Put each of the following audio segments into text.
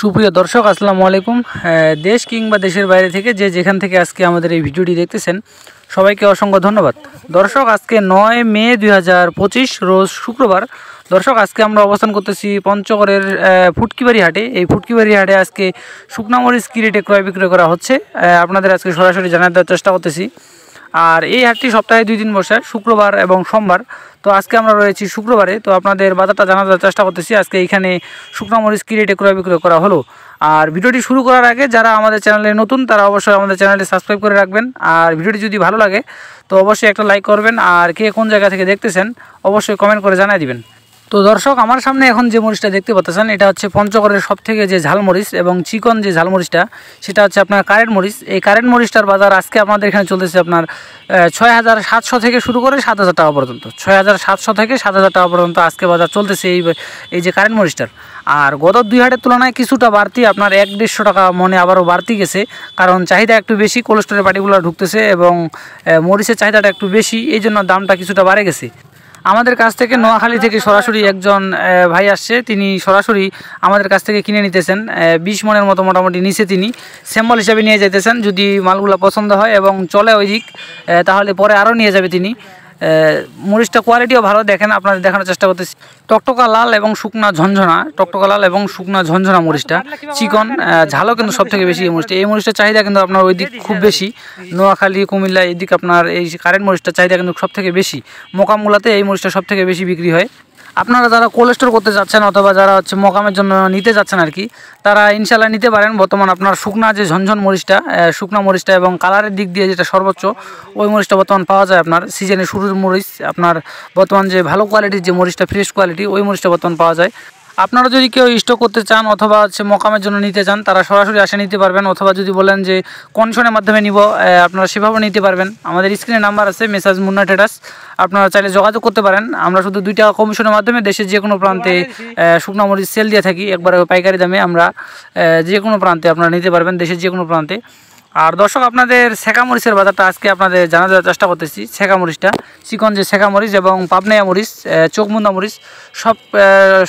সুপ্রিয় দর্শক আসসালামু আলাইকুম। দেশ কিংবা দেশের বাইরে থেকে যে যেখান থেকে আজকে আমাদের এই ভিডিওটি দেখতেছেন সবাইকে অসংখ্য ধন্যবাদ। দর্শক আজকে 9 মে 2025 রোজ শুক্রবার। দর্শক আজকে আমরা অবস্থান করতেছি পঞ্চগড়ের ফুটকিবাড়ি হাটে। এই ফুটকিবাড়ি হাটে আজকে শুকনা মরিচ কি রেটে ক্রয় বিক্রয় করা হচ্ছে আপনাদের আজকে সরাসরি জানাতে দেওয়ার চেষ্টা করতেছি। আর এই হাটটি সপ্তাহে 2 দিন বসে, শুক্রবার এবং সোমবার। তো আজকে আমরা রয়েছি শুক্রবারে, তো আপনাদের বাজারটা জানার চেষ্টা করতেছি আজকে এইখানে শুকনা মরিচ কি রেটে ক্রয় বিক্রয় করা হলো। আর ভিডিওটি শুরু করার আগে যারা আমাদের চ্যানেলে নতুন তারা অবশ্যই আমাদের চ্যানেলটি সাবস্ক্রাইব করে রাখবেন। আর ভিডিওটি যদি ভালো লাগে তো অবশ্যই একটা লাইক করবেন। আর কে কোন জায়গা থেকে দেখতেছেন অবশ্যই কমেন্ট করে জানিয়ে দিবেন। তো দর্শক আমার সামনে এখন যে মরিচটা দেখতে পাচ্ছেন এটা হচ্ছে পঞ্চগড়ের সবথেকে যে ঝালমরিচ এবং চিকন যে ঝালমরিচটা সেটা হচ্ছে আপনার কারেন্ট মরিচ। এই কারেন্ট মরিচটার বাজার আজকে আমাদের এখানে চলতেছে আপনার 6,700 থেকে শুরু করে 7,000 টাকা পর্যন্ত। 6,700 থেকে 7,000 টাকা পর্যন্ত আজকে বাজার চলতেছে এই যে কারেন্ট মরিচটার। আর গত 2 হাটের তুলনায় কিছুটা বাড়তি, আপনার 1-150 টাকা মনে আবারও বাড়তি গেছে, কারণ চাহিদা একটু বেশি, কোলেস্টোরের পার্টিগুলো ঢুকতেছে এবং মরিচের চাহিদাটা একটু বেশি, এই জন্য দামটা কিছুটা বাড়ে গেছে। আমাদের কাছ থেকে নোয়াখালী থেকে সরাসরি একজন ভাই আসছে, তিনি সরাসরি আমাদের কাছ থেকে কিনে নিতেছেন। 20 মনের মতো মোটামুটি নিচে তিনি স্যাম্পল হিসাবে নিয়ে যেতেছেন। যদি মালগুলো পছন্দ হয় এবং চলে ওই দিক তাহলে পরে আরও নিয়ে যাবে তিনি। মরিচটা কোয়ালিটিও ভালো, দেখেন আপনাদের দেখানোর চেষ্টা করতেছি। টকটকা লাল এবং শুকনা ঝনঝনা, টকটকা লাল এবং শুকনা ঝনঝনা মরিচটা, চিকন ঝালও কিন্তু সব থেকে বেশি এই মরিচটার চাহিদা কিন্তু আপনার ওই দিক খুব বেশি, নোয়াখালী কুমিল্লা এই দিক আপনার এই কারেন্ট মরিচটার চাহিদা কিন্তু সব থেকে বেশি। মোকামগুলাতে এই মরিচটা সব থেকে বেশি বিক্রি হয়। আপনারা যারা কোল্ড স্টোর করতে যাচ্ছেন অথবা যারা হচ্ছে মোকামের জন্য নিতে যাচ্ছেন আর কি, তারা ইনশাল্লাহ নিতে পারেন। বর্তমান আপনার শুকনা যে ঝনঝন মরিচটা, শুকনা মরিচটা এবং কালারের দিক দিয়ে যেটা সর্বোচ্চ ওই মরিচটা বর্তমান পাওয়া যায়। আপনার সিজনের শুরুর মরিচ, আপনার বর্তমান যে ভালো কোয়ালিটির যে মরিচটা, ফ্রেশ কোয়ালিটি, ওই মরিচটা বর্তমান পাওয়া যায়। আপনারা যদি কেউ স্টক করতে চান অথবা হচ্ছে মোকামের জন্য নিতে চান তারা সরাসরি আসে নিতে পারবেন, অথবা যদি বলেন যে কন্ডিশনের মাধ্যমে নিব আপনারা সেভাবে নিতে পারবেন। আমাদের স্ক্রিনে নাম্বার আছে, মেসাজ মুন্না ট্রেডার্স, আপনারা চাইলে যোগাযোগ করতে পারেন। আমরা শুধু 2 টাকা কমিশনের মাধ্যমে দেশের যে কোনো প্রান্তে শুকনো মরিচ সেল দিয়ে থাকি, একবারে পাইকারি দামে আমরা যে কোনো প্রান্তে আপনারা নিতে পারবেন, দেশের যে কোনো প্রান্তে। আর দর্শক আপনাদের সেকা মরিচের বাজারটা আজকে আপনাদের জানা দেওয়ার চেষ্টা করতেছি। সেকা মরিচটা, চিকন যে সেকা মরিচ এবং পাবনাইয়া মরিচ, চোখমুন্দা মরিচ,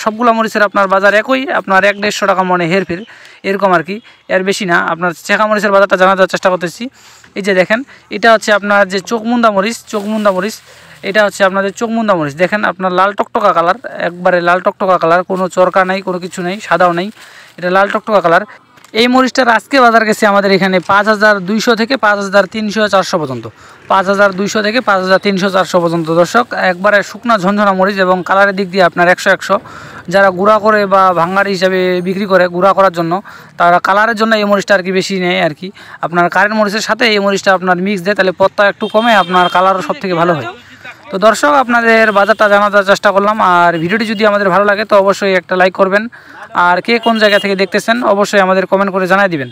সবগুলো মরিচের আপনার বাজার একই, আপনার 1-150 টাকা মনে হেরফের এরকম আর কি, এর বেশি না। আপনার সেকা মরিচের বাজারটা জানা দেওয়ার চেষ্টা করতেছি। এই যে দেখেন এটা হচ্ছে আপনার যে চোখমুন্দা মরিচ, এটা হচ্ছে আপনাদের চোখমুন্দা মরিচ। দেখেন আপনার লাল টকটকা কালার, একবারে লাল টকটকা কালার, কোনো চরকা নাই, কোনো কিছু নেই, সাদাও নেই, এটা লাল টকটকা কালার। এই মরিচটার আজকে বাজার গেছে আমাদের এখানে 5,200 থেকে 5,300-400 পর্যন্ত, 5,200 থেকে 5,300-400 পর্যন্ত। দর্শক একবারে শুকনা ঝনঝনা মরিচ এবং কালারের দিক দিয়ে আপনার 100-100। যারা গুঁড়া করে বা ভাঙ্গারি হিসাবে বিক্রি করে গুঁড়া করার জন্য, তারা কালারের জন্য এই মরিচটা আর কি বেশি নেয় আর কি। আপনার কারেন্ট মরিচের সাথে এই মরিচটা আপনার মিক্স দেয়, তাহলে পত্তা একটু কমে, আপনার কালারও সব থেকে ভালো হয়। তো দর্শক আপনাদের বাজারটা জানার চেষ্টা করলাম। আর ভিডিওটি যদি আমাদের ভালো লাগে তো অবশ্যই একটা লাইক করবেন। আর কে কোন জায়গা থেকে দেখতেছেন অবশ্যই আমাদের কমেন্ট করে জানিয়ে দিবেন।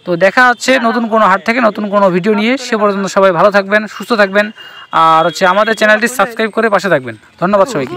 তো দেখা হচ্ছে নতুন কোনো হাট থেকে নতুন কোনো ভিডিও নিয়ে। সে পর্যন্ত সবাই ভালো থাকবেন, সুস্থ থাকবেন, আর হচ্ছে আমাদের চ্যানেলটি সাবস্ক্রাইব করে পাশে থাকবেন। ধন্যবাদ সবাইকে।